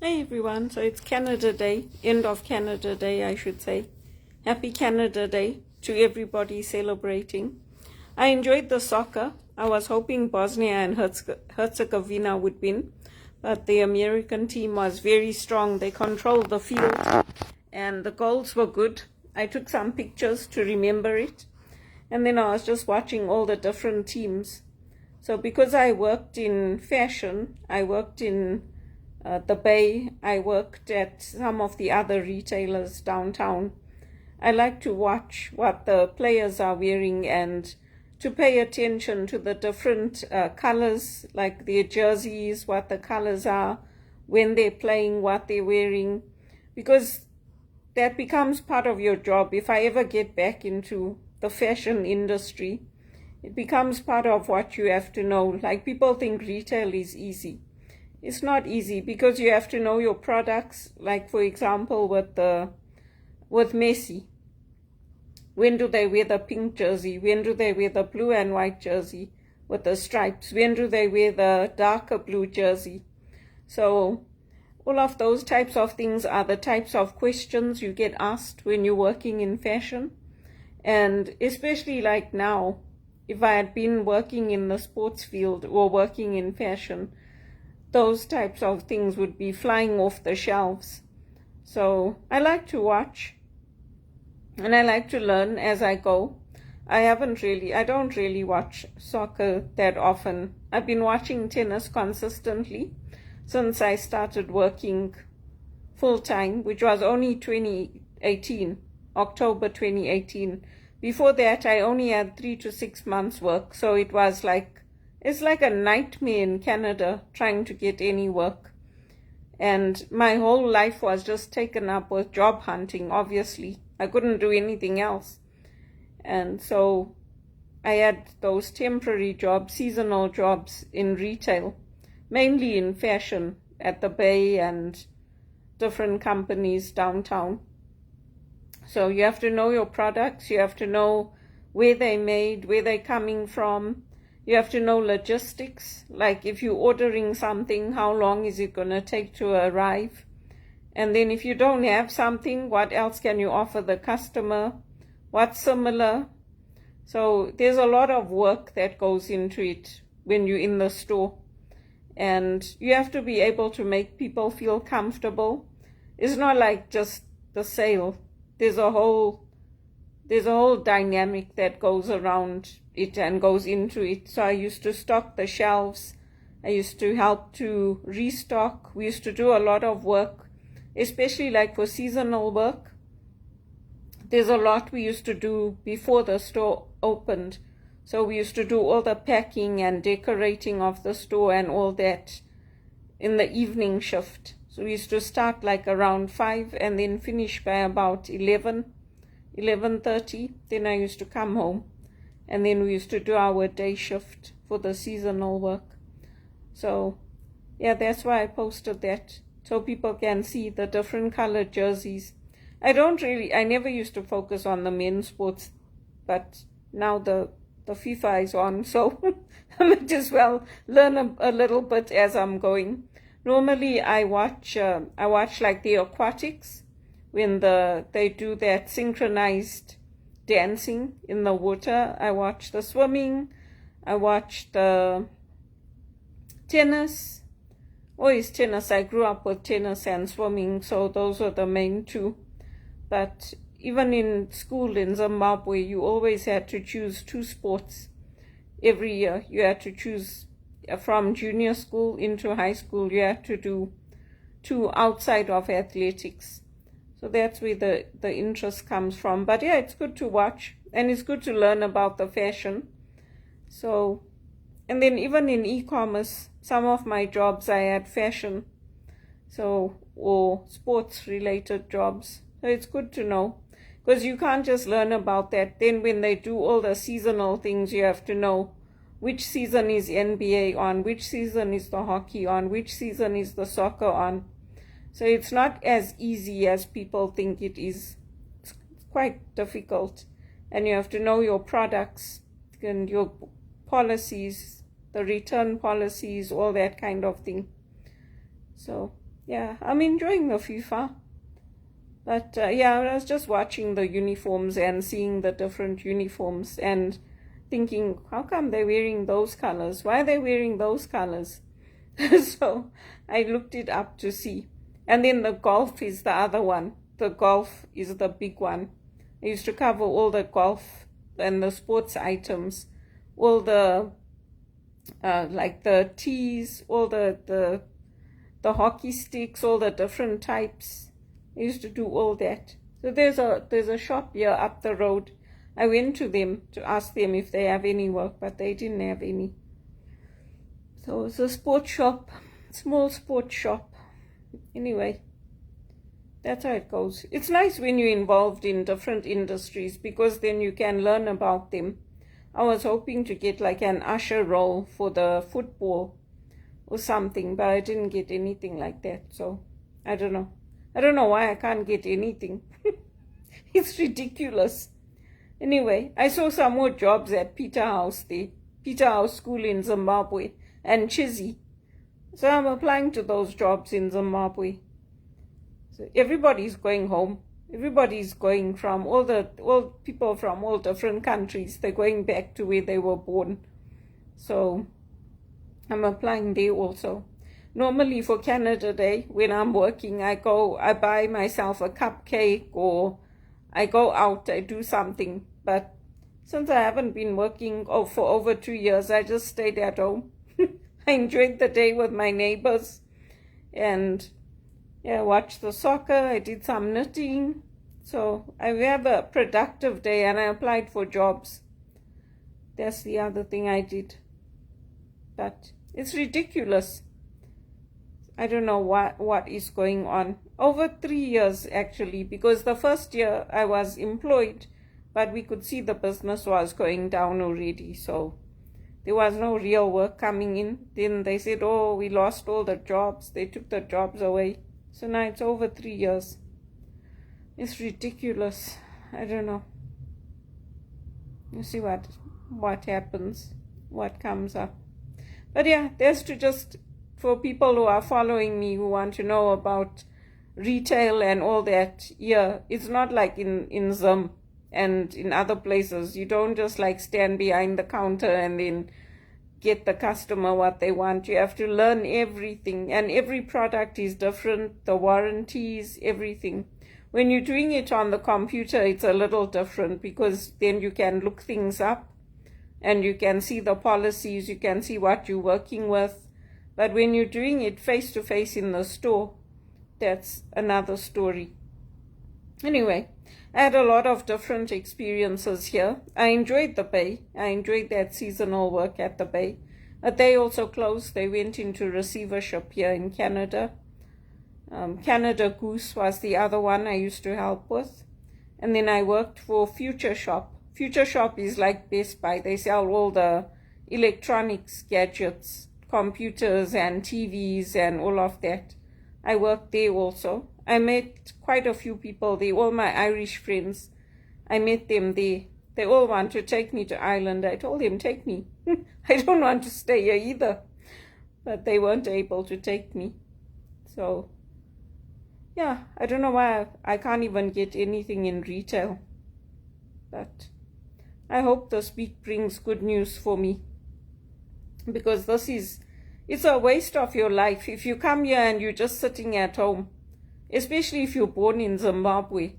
Hey everyone, so it's Canada Day, end of Canada Day, I should say. Happy Canada Day to everybody celebrating. I enjoyed the soccer. I was hoping Bosnia and Herzegovina would win, but the American team was very strong. They controlled the field and the goals were good. I took some pictures to remember it, and then I was just watching all the different teams. So because I worked in fashion, I worked in the Bay, I worked at some of the other retailers downtown. I like to watch what the players are wearing and to pay attention to the different colors, like their jerseys, what the colors are, when they're playing, what they're wearing, because that becomes part of your job. If I ever get back into the fashion industry, it becomes part of what you have to know. Like, people think retail is easy. It's not easy because you have to know your products. Like, for example, with Messi, when do they wear the pink jersey? When do they wear the blue and white jersey with the stripes? When do they wear the darker blue jersey? So all of those types of things are the types of questions you get asked when you're working in fashion. And especially like now, if I had been working in the sports field or working in fashion, those types of things would be flying off the shelves. So I like to watch and I like to learn as I go. I don't really watch soccer that often. I've been watching tennis consistently since I started working full-time, which was only 2018, October 2018. Before that, I only had 3 to 6 months work, so it's like a nightmare in Canada trying to get any work. And my whole life was just taken up with job hunting, obviously. I couldn't do anything else. And so I had those temporary jobs, seasonal jobs in retail, mainly in fashion at the Bay and different companies downtown. So you have to know your products, you have to know where they're made, where they're coming from. You have to know logistics, like if you're ordering something, how long is it going to take to arrive? And then if you don't have something, what else can you offer the customer? What's similar? So there's a lot of work that goes into it when you're in the store. And you have to be able to make people feel comfortable. It's not like just the sale. There's a whole dynamic that goes around it and goes into it. So I used to stock the shelves. I used to help to restock. We used to do a lot of work, especially like for seasonal work. There's a lot we used to do before the store opened. So we used to do all the packing and decorating of the store and all that in the evening shift. So we used to start like around 5 and then finish by about 11:30. Then I used to come home, and then we used to do our day shift for the seasonal work. So yeah, that's why I posted that, so people can see the different colored jerseys. I never used to focus on the men's sports, but now the FIFA is on, so I might as well learn a little bit as I'm going. Normally I watch like the aquatics, when they do that synchronized dancing in the water. I watch the swimming, I watch the tennis. Always tennis. I grew up with tennis and swimming, so those were the main two. But even in school in Zimbabwe, you always had to choose 2 sports every year. You had to choose from junior school into high school. You had to do 2 outside of athletics. So that's where the interest comes from. But yeah, it's good to watch, and it's good to learn about the fashion. So, and then even in e-commerce, some of my jobs I had fashion, so, or sports related jobs. So it's good to know, because you can't just learn about that. Then when they do all the seasonal things, you have to know which season is NBA on, which season is the hockey on, which season is the soccer on. So it's not as easy as people think it is. It's quite difficult. And you have to know your products and your policies, the return policies, all that kind of thing. So yeah, I'm enjoying the FIFA. But yeah, I was just watching the uniforms and seeing the different uniforms and thinking, how come they're wearing those colors? Why are they wearing those colors? So I looked it up to see. And then the golf is the other one. The golf is the big one. I used to cover all the golf and the sports items, all the like the tees, all the hockey sticks, all the different types. I used to do all that. So there's a shop here up the road. I went to them to ask them if they have any work, but they didn't have any. So it's a sports shop, small sports shop. Anyway, that's how it goes. It's nice when you're involved in different industries because then you can learn about them. I was hoping to get like an usher role for the football or something, but I didn't get anything like that. So I don't know. I don't know why I can't get anything. It's ridiculous. Anyway, I saw some more jobs at Peterhouse there. Peterhouse School in Zimbabwe and Chizzy. So I'm applying to those jobs in Zimbabwe. So everybody's going home. Everybody's going from all people from all different countries. They're going back to where they were born. So I'm applying there also. Normally for Canada Day, when I'm working, I buy myself a cupcake or I go out, I do something. But since I haven't been working for over 2 years, I just stayed at home. I enjoyed the day with my neighbors and yeah, watched the soccer. I did some knitting. So I have a productive day and I applied for jobs. That's the other thing I did. But it's ridiculous. I don't know what is going on. Over 3 years actually, because the first year I was employed, but we could see the business was going down already. So there was no real work coming in. Then they said, oh, we lost all the jobs. They took the jobs away. So now it's over 3 years. It's ridiculous. I don't know. You see what happens, what comes up. But yeah, there's to just, for people who are following me, who want to know about retail and all that, yeah, it's not like in Zim and in other places. You don't just like stand behind the counter and then get the customer what they want. You have to learn everything, and every product is different, the warranties, everything. When you're doing it on the computer, it's a little different because then you can look things up and you can see the policies, you can see what you're working with. But when you're doing it face to face in the store, that's another story. Anyway, I had a lot of different experiences here. I enjoyed the Bay. I enjoyed that seasonal work at the Bay. But they also closed. They went into receivership here in Canada. Canada Goose was the other one I used to help with. And then I worked for Future Shop. Future Shop is like Best Buy. They sell all the electronics, gadgets, computers and TVs and all of that. I worked there also. I met quite a few people there, all my Irish friends. I met them there. They all want to take me to Ireland. I told them, take me. I don't want to stay here either. But they weren't able to take me. So, yeah, I don't know why I can't even get anything in retail. But I hope this week brings good news for me. Because it's a waste of your life. If you come here and you're just sitting at home, especially if you're born in Zimbabwe.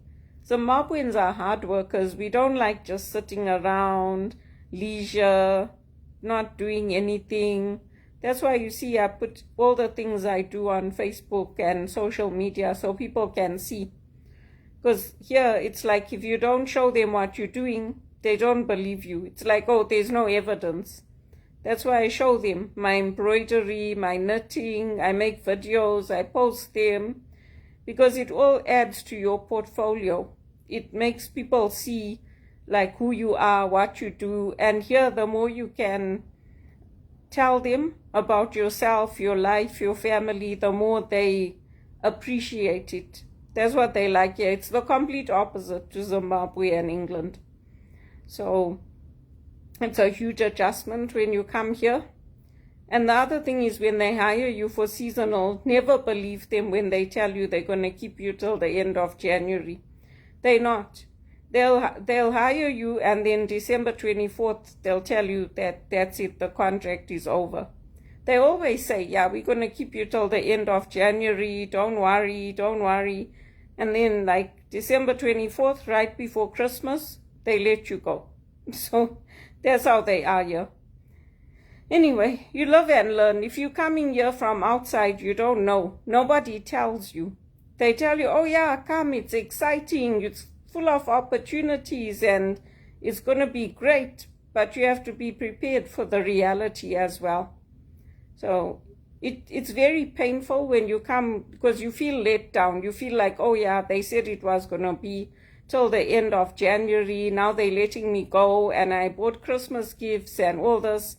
Zimbabweans are hard workers. We don't like just sitting around, leisure, not doing anything. That's why you see I put all the things I do on Facebook and social media so people can see. Because here it's like if you don't show them what you're doing, they don't believe you. It's like, oh, there's no evidence. That's why I show them my embroidery, my knitting. I make videos, I post them. Because it all adds to your portfolio. It makes people see like who you are, what you do. And here, the more you can tell them about yourself, your life, your family, the more they appreciate it. That's what they like here. It's the complete opposite to Zimbabwe and England. So it's a huge adjustment when you come here. And the other thing is, when they hire you for seasonal, never believe them when they tell you they're going to keep you till the end of January. They're not. They'll hire you, and then December 24th, they'll tell you that that's it, the contract is over. They always say, yeah, we're going to keep you till the end of January, don't worry, don't worry. And then like December 24th, right before Christmas, they let you go. So that's how they are here. Anyway, you live and learn. If you're coming here from outside, you don't know. Nobody tells you. They tell you, oh yeah, come, it's exciting, it's full of opportunities, and it's going to be great. But you have to be prepared for the reality as well. So it's very painful when you come, because you feel let down. You feel like, oh yeah, they said it was going to be till the end of January. Now they're letting me go, and I bought Christmas gifts and all this.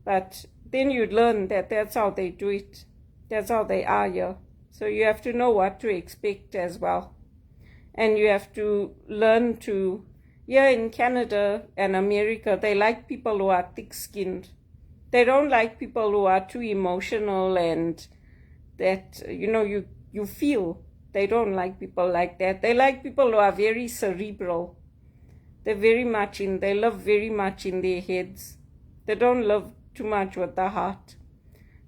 But then you learn that that's how they do it. That's how they are here. So you have to know what to expect as well. And you have to learn to, here in Canada and America, they like people who are thick-skinned. They don't like people who are too emotional and that, you feel. They don't like people like that. They like people who are very cerebral. They live very much in their heads. They don't live too much with the heart.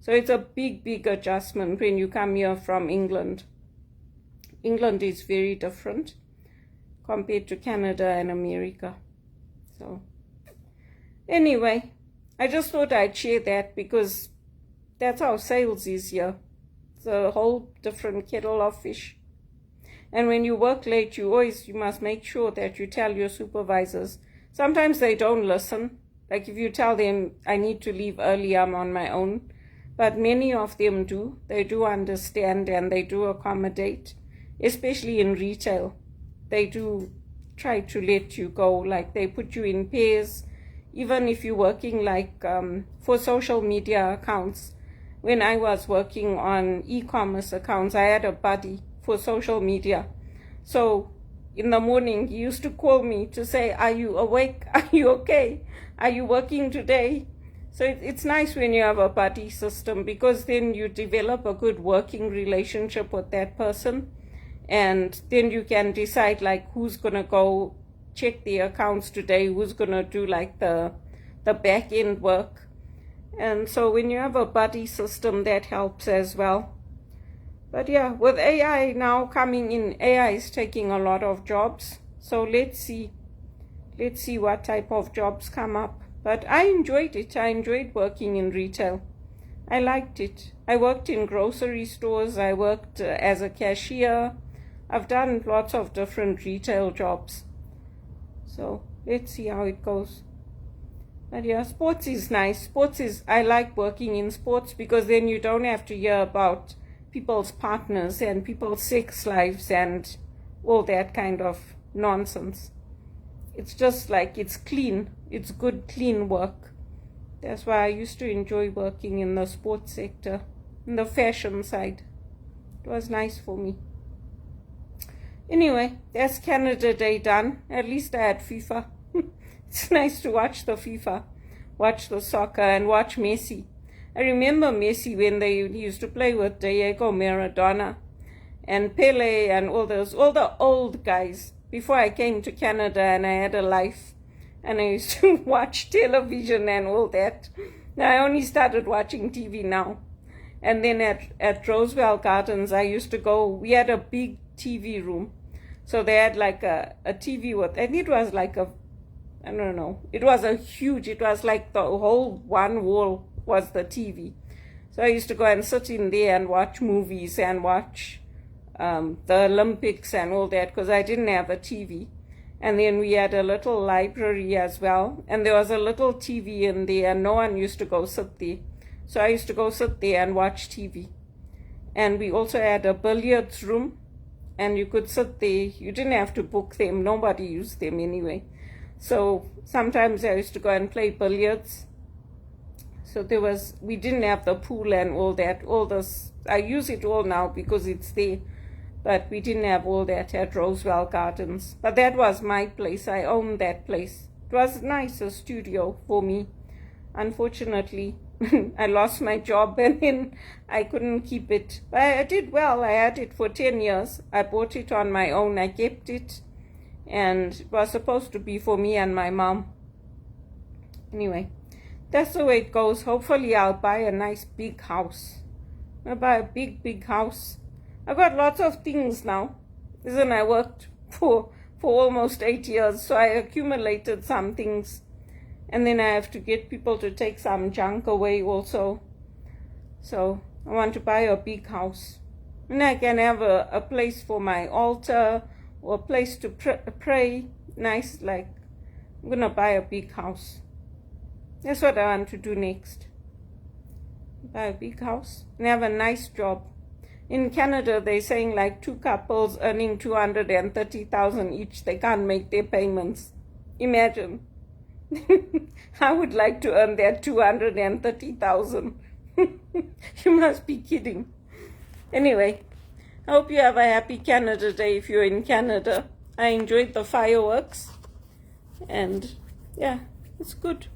So it's a big, big adjustment when you come here from England. England is very different compared to Canada and America. So anyway, I just thought I'd share that because that's how sales is here. It's a whole different kettle of fish. And when you work late, you must make sure that you tell your supervisors. Sometimes they don't listen. Like if you tell them, I need to leave early, I'm on my own. But many of them do. They do understand and they do accommodate, especially in retail. They do try to let you go, like they put you in pairs. Even if you're working like for social media accounts. When I was working on e-commerce accounts, I had a buddy for social media. So in the morning, he used to call me to say, are you awake? Are you okay? Are you working today? So it's nice when you have a buddy system, because then you develop a good working relationship with that person. And then you can decide like who's going to go check the accounts today, who's going to do like the back end work. And so when you have a buddy system, that helps as well. But yeah, with AI now coming in, AI is taking a lot of jobs. So let's see what type of jobs come up. But I enjoyed it. I enjoyed working in retail. I liked it. I worked in grocery stores. I worked as a cashier. I've done lots of different retail jobs. So let's see how it goes. But yeah, sports is nice. I like working in sports because then you don't have to hear about people's partners and people's sex lives and all that kind of nonsense. It's just like, it's clean. It's good, clean work. That's why I used to enjoy working in the sports sector, in the fashion side. It was nice for me. Anyway, that's Canada Day done. At least I had FIFA. It's nice to watch the FIFA, watch the soccer, and watch Messi. I remember Messi when they used to play with Diego Maradona and Pele and all the old guys, before I came to Canada and I had a life. And I used to watch television and all that. Now I only started watching TV now. And then at Roosevelt Gardens, I used to go, we had a big TV room. So they had like a TV with, and it was like I don't know, it was like the whole one wall was the TV. So I used to go and sit in there and watch movies and watch the Olympics and all that, because I didn't have a TV. And then we had a little library as well, and there was a little TV in there, and no one used to go sit there. So I used to go sit there and watch TV. And we also had a billiards room, and you could sit there. You didn't have to book them. Nobody used them anyway. So sometimes I used to go and play billiards. So we didn't have the pool and all that. All this, I use it all now because it's there. But we didn't have all that at Roosevelt Gardens. But that was my place. I owned that place. It was nice, a studio for me. Unfortunately, I lost my job and then I couldn't keep it. But I did well. I had it for 10 years. I bought it on my own. I kept it. And it was supposed to be for me and my mom. Anyway, that's the way it goes. Hopefully I'll buy a nice big house. I'll buy a big house. I've got lots of things now. Isn't I worked for almost 8 years, so I accumulated some things. And then I have to get people to take some junk away also. So I want to buy a big house. And I can have a place for my altar or a place to pray. Nice, like, I'm going to buy a big house. That's what I want to do next. Buy a big house and have a nice job. In Canada, they're saying like 2 couples earning $230,000 each, they can't make their payments. Imagine. I would like to earn that $230,000. You must be kidding. Anyway, I hope you have a happy Canada Day if you're in Canada. I enjoyed the fireworks. And yeah, it's good.